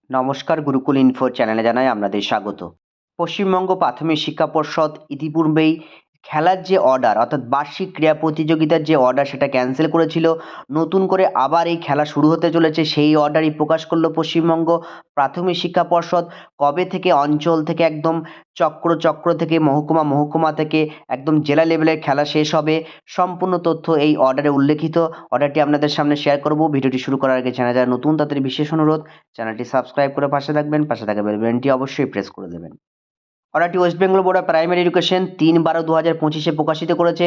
নমস্কার, গুরুকুল ইনফো চ্যানেলে জানাই আপনাদের স্বাগত। পশ্চিমবঙ্গ প্রাথমিক শিক্ষা পর্ষদ ইতিপূর্বেই খেলার যে অর্ডার অর্থাৎ বার্ষিক ক্রীড়া প্রতিযোগিতার যে অর্ডার সেটা ক্যান্সেল করেছিল। নতুন করে আবার এই খেলা শুরু হতে চলেছে, সেই অর্ডারই প্রকাশ করলো পশ্চিমবঙ্গ প্রাথমিক শিক্ষা পর্ষদ। কবে থেকে অঞ্চল থেকে একদম চক্র চক্র থেকে মহকুমা থেকে একদম জেলা লেভেলের খেলা শেষ হবে, সম্পূর্ণ তথ্য এই অর্ডারে উল্লেখিত। অর্ডারটি আপনাদের সামনে শেয়ার করব। ভিডিওটি শুরু করার আগে চ্যানেল যারা নতুন তাদের বিশেষ অনুরোধ, চ্যানেলটি সাবস্ক্রাইব করে পাশে থাকবেন, পাশে থাকা বেল বাটনটি অবশ্যই প্রেস করে দেবেন। অর্ডারটি West Bengal board of primary education 3/12/2025 প্রকাশিত করেছে।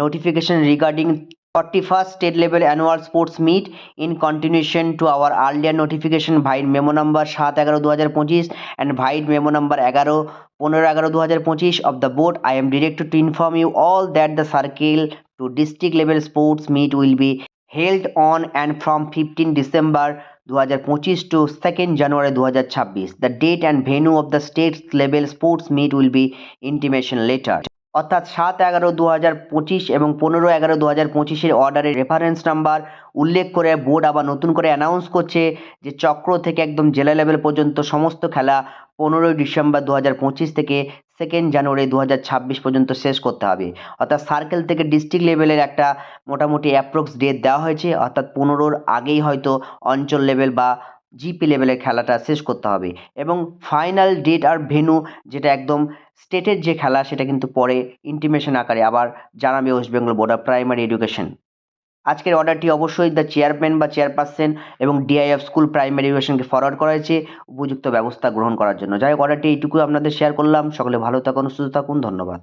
Notification regarding 41st state level annual sports meet in continuation to our earlier notification vide memo number 7/11/2025 and vide memo number 15/11/2025 of the board. I am directed to inform you all that the circle to district level sports meet will be held on and from 15 December 2025 to 2nd January 2026. The date and venue of the state level sports meet will be intimation later. অর্থাৎ 7/11/2025 এবং 15/11/2025 অর্ডারের reference number উল্লেখ করে board আবার নতুন করে announce করছে যে চক্র থেকে একদম জেলা লেভেল পর্যন্ত সমস্ত খেলা 15 ডিসেম্বর 2025 থেকে 2nd জানুয়ারি 2026 পর্যন্ত শেষ করতে হবে। অর্থাৎ সার্কেল থেকে ডিস্ট্রিক্ট লেভেলের একটা মোটামুটি অ্যাপ্রক্স ডেট দেওয়া হয়েছে, অর্থাৎ 15-র আগেই হয়তো অঞ্চল লেভেল বা জিপি লেভেলের খেলাটা শেষ করতে হবে। এবং ফাইনাল ডেট আর ভেন্যু যেটা একদম স্টেটের যে খেলা সেটা কিন্তু পরে ইন্টিমেশন আকারে আবার জানাবে West Bengal board of primary education. আজকের অর্ডারটি অবশ্যই দ্য চেয়ারম্যান বা চেয়ারপারসন এবং ডিআইএফ স্কুল প্রাইমারি এডুকেশনকে ফরওয়ার্ড করা হয়েছে উপযুক্ত ব্যবস্থা গ্রহণ করার জন্য। যাই হোক, অর্ডারটি এইটুকু আপনাদের শেয়ার করলাম। সকলে ভালো থাকুন, সুস্থ থাকুন, ধন্যবাদ।